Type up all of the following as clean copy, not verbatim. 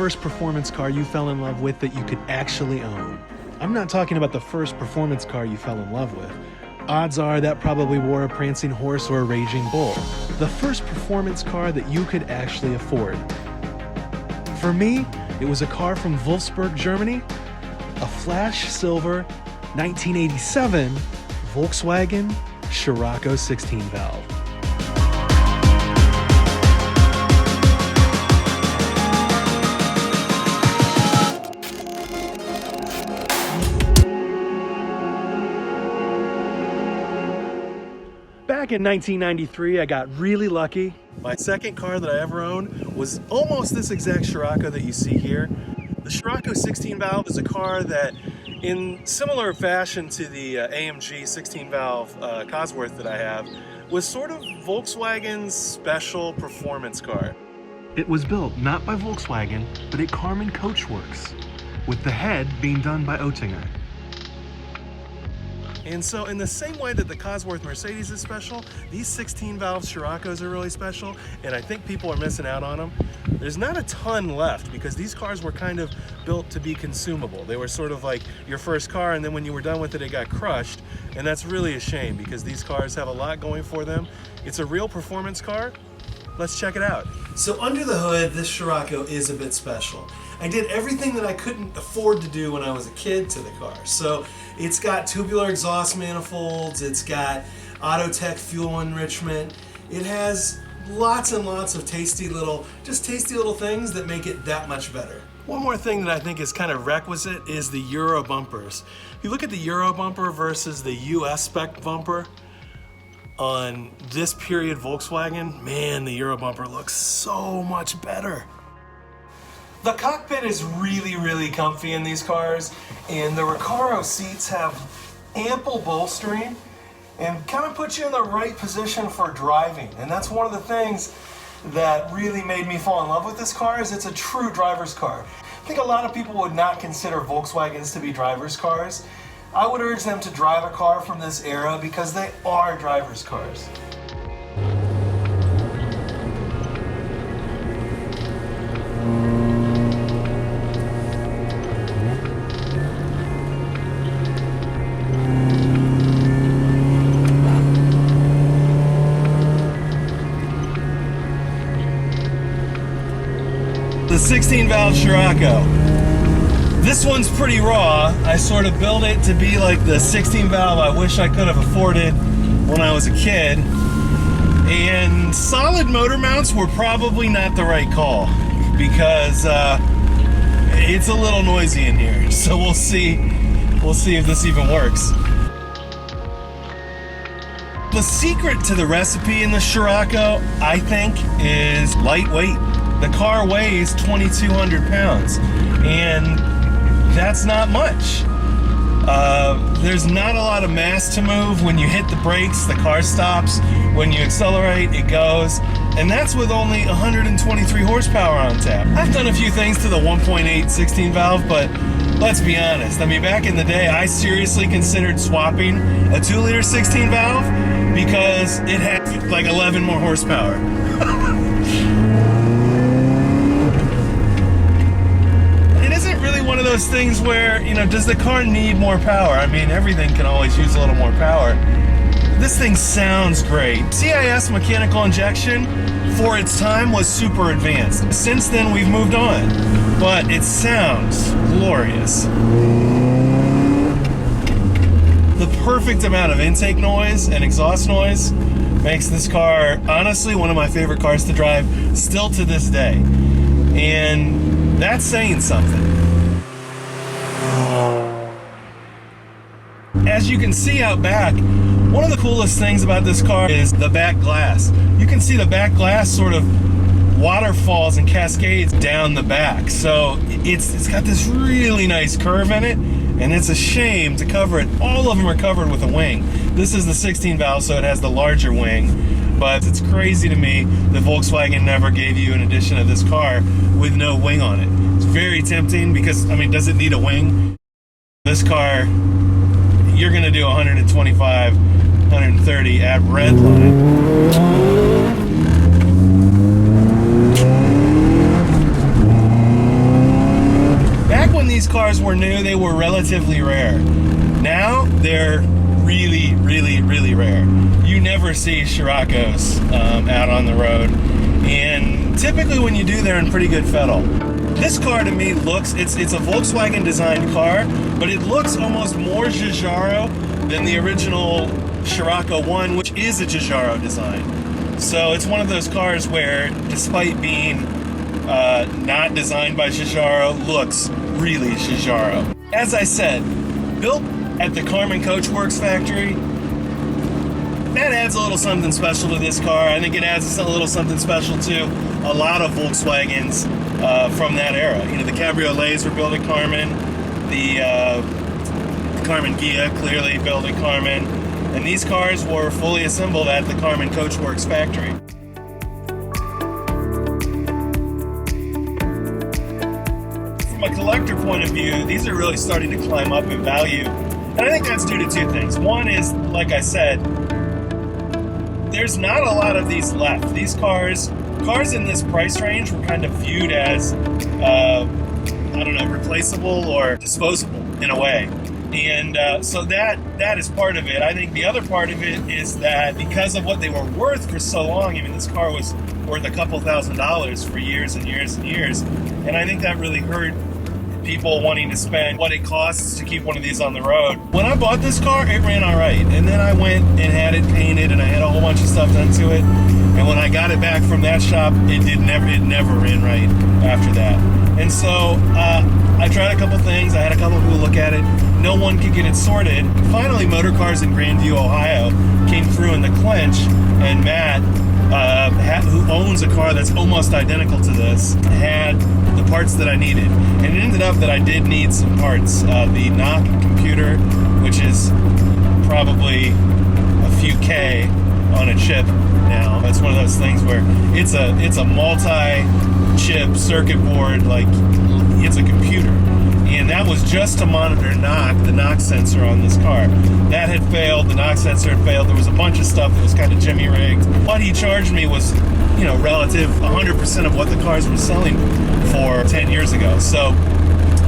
first performance car you fell in love with that you could actually own? I'm not talking about the first performance car you fell in love with. Odds are that probably wore a prancing horse or a raging bull. The first performance car that you could actually afford. For me, it was a car from Wolfsburg, Germany, a flash silver 1987 Volkswagen Scirocco 16V. Back in 1993, I got really lucky. My second car that I ever owned was almost this exact Scirocco that you see here. The Scirocco 16V is a car that, in similar fashion to the AMG 16-valve Cosworth that I have, was sort of Volkswagen's special performance car. It was built not by Volkswagen, but at Karmann Coachworks, with the head being done by Oettinger. And so in the same way that the Cosworth Mercedes is special, these 16-valve Sciroccos are really special, and I think people are missing out on them. There's not a ton left because these cars were kind of built to be consumable. They were sort of like your first car, and then when you were done with it, it got crushed. And that's really a shame because these cars have a lot going for them. It's a real performance car. Let's check it out. So under the hood, this Scirocco is a bit special. I did everything that I couldn't afford to do when I was a kid to the car. So it's got tubular exhaust manifolds, it's got Autotech fuel enrichment, it has lots and lots of tasty little things that make it that much better. One more thing that I think is kind of requisite is the Euro bumpers. If you look at the Euro bumper versus the US spec bumper on this period Volkswagen, man, the Euro bumper looks so much better. The cockpit is really, really comfy in these cars, and the Recaro seats have ample bolstering and kind of put you in the right position for driving. And that's one of the things that really made me fall in love with this car, is it's a true driver's car. I think a lot of people would not consider Volkswagens to be driver's cars. I would urge them to drive a car from this era because they are driver's cars. The 16-valve Scirocco. This one's pretty raw. I sort of built it to be like the 16-valve I wish I could have afforded when I was a kid. And solid motor mounts were probably not the right call because it's a little noisy in here. So we'll see if this even works. The secret to the recipe in the Scirocco, I think, is lightweight. The car weighs 2,200 pounds, and that's not much. There's not a lot of mass to move. When you hit the brakes, the car stops. When you accelerate, it goes. And that's with only 123 horsepower on tap. I've done a few things to the 1.8 16-valve, but let's be honest. I mean, back in the day, I seriously considered swapping a 2-liter 16-valve because it had like 11 more horsepower. One of those things where, you know, does the car need more power? I mean, everything can always use a little more power. This thing sounds great. CIS mechanical injection for its time was super advanced. Since then we've moved on, but it sounds glorious. The perfect amount of intake noise and exhaust noise makes this car honestly one of my favorite cars to drive still to this day, and that's saying something. As you can see out back, one of the coolest things about this car is the back glass. You can see the back glass sort of waterfalls and cascades down the back. So it's got this really nice curve in it, and it's a shame to cover it. All of them are covered with a wing. This is the 16-valve, so it has the larger wing. But it's crazy to me that Volkswagen never gave you an edition of this car with no wing on it. It's very tempting because, I mean, does it need a wing? This car, you're going to do 125, 130 at red line. these cars were new, they were relatively rare. Now they're really, really, really rare. You never see Scirocco's out on the road, and typically when you do, they're in pretty good fettle. This car to me looks, it's a Volkswagen designed car, but it looks almost more Giugiaro than the original Scirocco 1, which is a Giugiaro design. So it's one of those cars where, despite being not designed by Giugiaro, looks really Giugiaro. As I said, built at the Karmann Coachworks factory, that adds a little something special to this car. I think it adds a little something special to a lot of Volkswagens from that era. You know, the cabriolets were built at Karmann, the Karmann Ghia clearly built at Karmann, and these cars were fully assembled at the Karmann Coachworks factory. From a collector point of view, these are really starting to climb up in value, and I think that's due to two things. One is, like I said, there's not a lot of these left. These cars in this price range were kind of viewed as, I don't know, replaceable or disposable in a way. And so that is part of it. I think the other part of it is that because of what they were worth for so long, I mean, this car was worth a couple $1,000s for years and years and years. And I think that really hurt people wanting to spend what it costs to keep one of these on the road. When I bought this car, it ran all right. And then I went and had it painted, and I had a whole bunch of stuff done to it. And when I got it back from that shop, it never ran right after that. And so I tried a couple things. I had a couple people look at it. No one could get it sorted. Finally, Motor Cars in Grandview, Ohio came through in the clench, and Matt, who owns a car that's almost identical to this, had the parts that I needed. And it ended up that I did need some parts. The knock computer, which is probably a few K on a chip now. It's one of those things where it's a multi-chip circuit board, like it's a computer. And that was just to monitor the knock sensor on this car. That had failed, the knock sensor had failed. There was a bunch of stuff that was kind of jimmy rigged. What he charged me was, you know, relative 100% of what the cars were selling for 10 years ago. So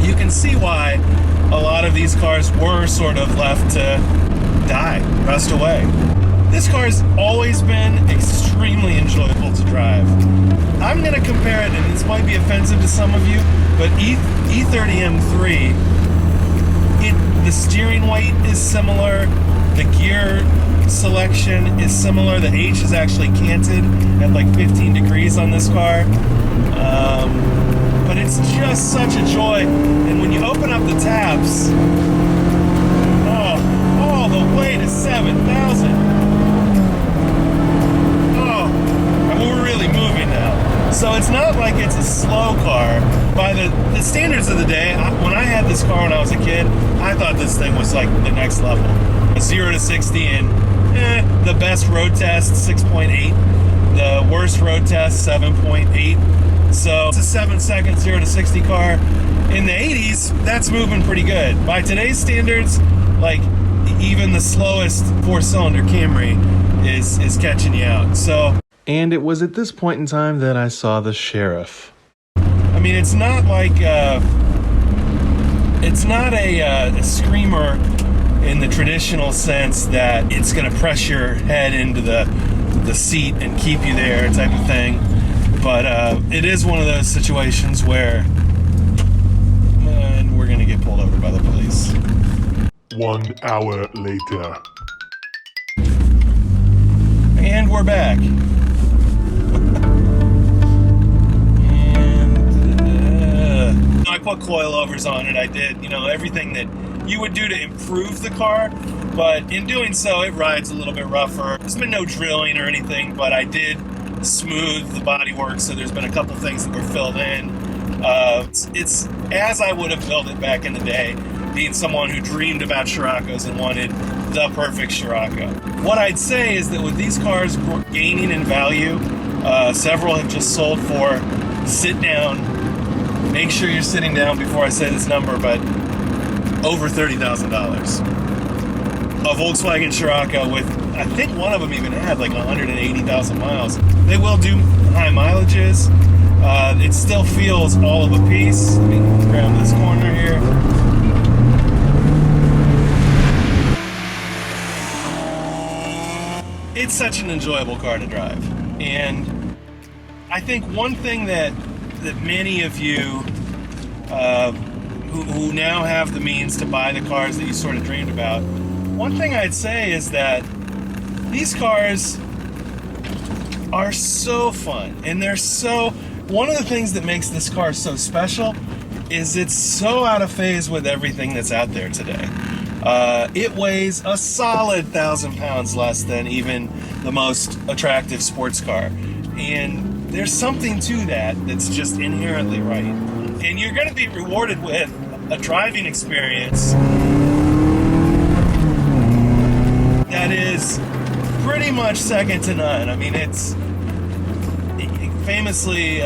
you can see why a lot of these cars were sort of left to die, rust away. This car's always been extremely enjoyable to drive. I'm going to compare it, and this might be offensive to some of you, but E30 M3, the steering weight is similar, the gear selection is similar, the H is actually canted at like 15 degrees on this car, but it's just such a joy. And when you open up the tabs, all the way to 7,000. We're really moving now. So it's not like it's a slow car. By the standards of the day, when I had this car when I was a kid, I thought this thing was like the next level. 0 to 60 in the best road test, 6.8. The worst road test, 7.8. So it's a 7-second 0 to 60 car. In the 80s, that's moving pretty good. By today's standards, like even the slowest 4-cylinder Camry is catching you out. So. And it was at this point in time that I saw the sheriff. I mean, it's not like it's not a screamer in the traditional sense that it's going to press your head into the seat and keep you there type of thing. But it is one of those situations where we're going to get pulled over by the police. 1 hour later. And we're back. I put coilovers on it. I did, you know, everything that you would do to improve the car, but in doing so, it rides a little bit rougher. There's been no drilling or anything, but I did smooth the bodywork, so there's been a couple things that were filled in. It's as I would have built it back in the day, being someone who dreamed about Sciroccos and wanted the perfect Scirocco. What I'd say is that with these cars gaining in value, several have just sold for, sit down, make sure you're sitting down before I say this number, but over $30,000. A Volkswagen Scirocco with, I think one of them even had like 180,000 miles. They will do high mileages. It still feels all of a piece. Let me grab this corner here. it's such an enjoyable car to drive. And I think one thing that many of you who now have the means to buy the cars that you sort of dreamed about, one thing I'd say is that these cars are so fun, and one of the things that makes this car so special is it's so out of phase with everything that's out there today. It weighs a solid 1,000 pounds less than even the most attractive sports car, and there's something to that that's just inherently right. And you're going to be rewarded with a driving experience that is pretty much second to none. I mean, it's famously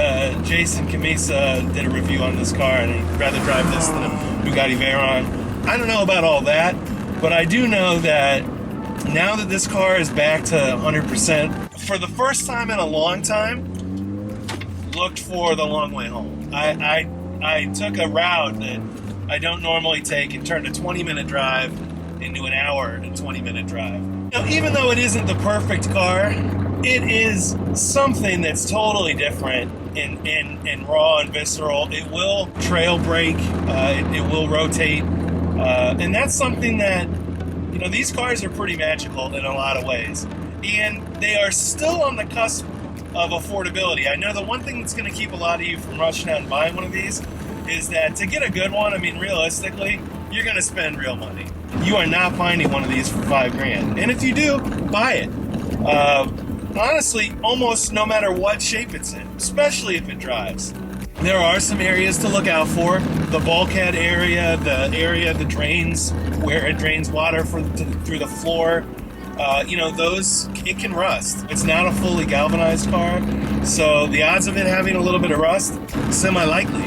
Jason Camisa did a review on this car, and he'd rather drive this than a Bugatti Veyron. I don't know about all that, but I do know that now that this car is back to 100%, for the first time in a long time, looked for the long way home. I took a route that I don't normally take and turned a 20-minute drive into an hour and 20-minute drive. Now, even though it isn't the perfect car, it is something that's totally different and raw and visceral. It will trail brake, it will rotate, and that's something that, you know, these cars are pretty magical in a lot of ways. And they are still on the cusp of affordability. I know the one thing that's going to keep a lot of you from rushing out and buying one of these is that to get a good one, I mean, realistically, you're going to spend real money. You are not finding one of these for $5,000. And if you do, buy it. Honestly, almost no matter what shape it's in, especially if it drives. There are some areas to look out for. The bulkhead area, the area that drains, where it drains water through the floor. You know, those, it can rust. It's not a fully galvanized car, so the odds of it having a little bit of rust, semi-likely.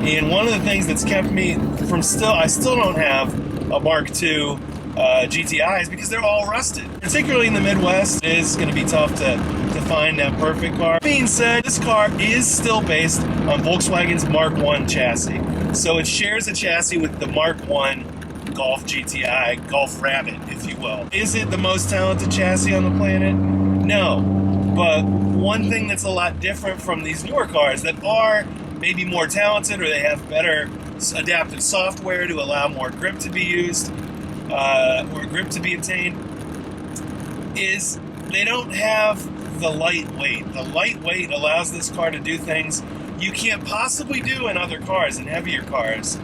And one of the things that's kept me from I still don't have a Mark II GTIs because they're all rusted. Particularly in the Midwest, it is going to be tough to find that perfect car. That being said, this car is still based on Volkswagen's Mark I chassis. So it shares a chassis with the Mark I Golf GTI, Golf Rabbit, if you will. Is it the most talented chassis on the planet? No. But one thing that's a lot different from these newer cars that are maybe more talented, or they have better adaptive software to allow more grip to be used, or grip to be obtained, is they don't have the lightweight. The lightweight allows this car to do things you can't possibly do in other cars, in heavier cars,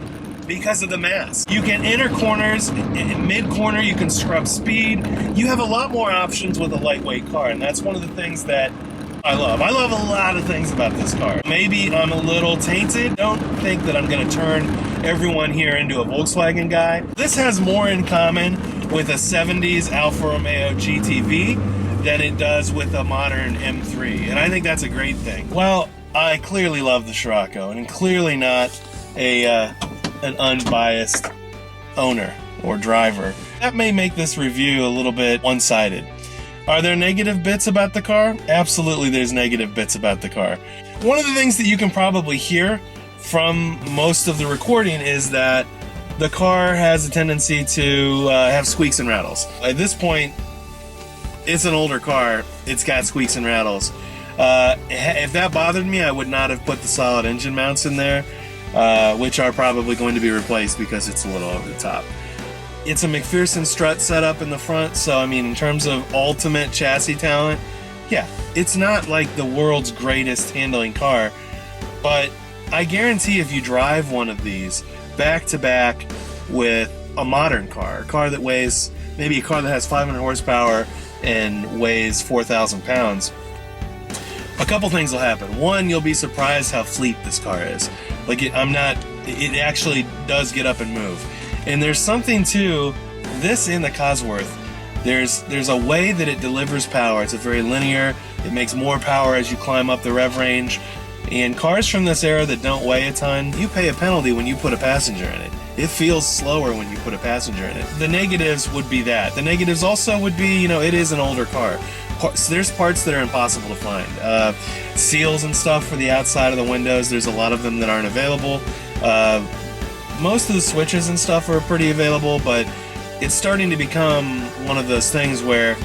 because of the mass. You can enter corners, in mid-corner you can scrub speed. You have a lot more options with a lightweight car, and that's one of the things that I love. I love a lot of things about this car. Maybe I'm a little tainted. Don't think that I'm going to turn everyone here into a Volkswagen guy. This has more in common with a 70s Alfa Romeo GTV than it does with a modern M3, and I think that's a great thing. Well, I clearly love the Scirocco, and I'm clearly not an unbiased owner or driver. That may make this review a little bit one-sided. Are there negative bits about the car? Absolutely, there's negative bits about the car. One of the things that you can probably hear from most of the recording is that the car has a tendency to have squeaks and rattles. At this point, it's an older car. It's got squeaks and rattles. If that bothered me, I would not have put the solid engine mounts in there, which are probably going to be replaced because it's a little over the top. It's a McPherson strut setup in the front, so I mean, in terms of ultimate chassis talent, yeah, it's not like the world's greatest handling car, but I guarantee if you drive one of these back to back with a modern car, a car that weighs, maybe a car that has 500 horsepower and weighs 4,000 pounds, a couple things will happen. One, you'll be surprised how fleet this car is. Like, it actually does get up and move. And there's something to this in the Cosworth. There's a way that it delivers power. It's a very linear. It makes more power as you climb up the rev range. And cars from this era that don't weigh a ton, you pay a penalty when you put a passenger in it. It feels slower when you put a passenger in it. The negatives would be that. The negatives also would be, you know, it is an older car. So there's parts that are impossible to find. Seals and stuff for the outside of the windows, there's a lot of them that aren't available. Most of the switches and stuff are pretty available, but it's starting to become one of those things where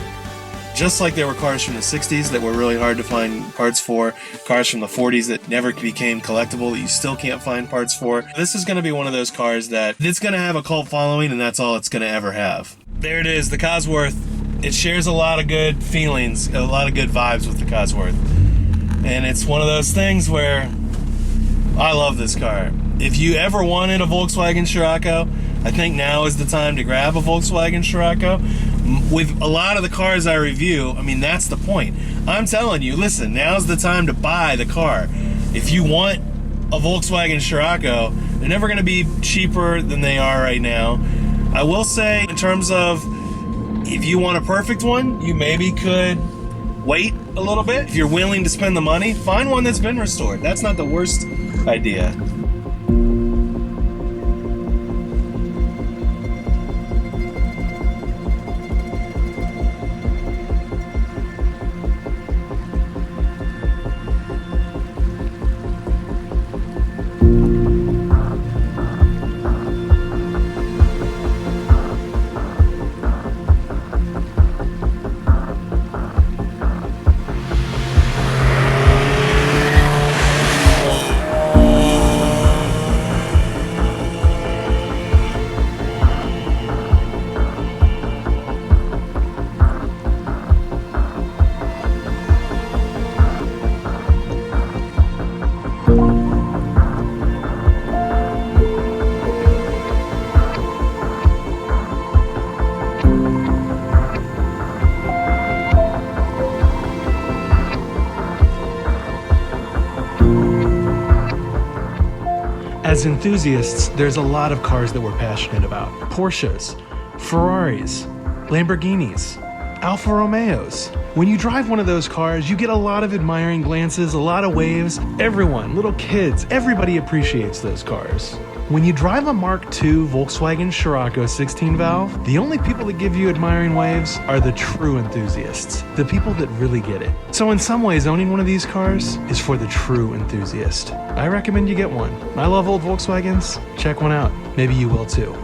Just like there were cars from the 60s that were really hard to find parts for, cars from the 40s that never became collectible that you still can't find parts for. This is going to be one of those cars that it's going to have a cult following, and that's all it's going to ever have. There it is, the Cosworth. It shares a lot of good feelings, a lot of good vibes with the Cosworth. And it's one of those things where I love this car. If you ever wanted a Volkswagen Scirocco, I think now is the time to grab a Volkswagen Scirocco. With a lot of the cars I review, I mean, that's the point. I'm telling you, listen, now's the time to buy the car. If you want a Volkswagen Scirocco, they're never going to be cheaper than they are right now. I will say, in terms of if you want a perfect one, you maybe could wait a little bit. If you're willing to spend the money, find one that's been restored. That's not the worst idea. As enthusiasts, there's a lot of cars that we're passionate about. Porsches, Ferraris, Lamborghinis, Alfa Romeos. When you drive one of those cars, you get a lot of admiring glances, a lot of waves. Everyone, little kids, everybody appreciates those cars. When you drive a Mark II Volkswagen Scirocco 16 valve, the only people that give you admiring waves are the true enthusiasts, the people that really get it. So in some ways, owning one of these cars is for the true enthusiast. I recommend you get one. I love old Volkswagens. Check one out. Maybe you will too.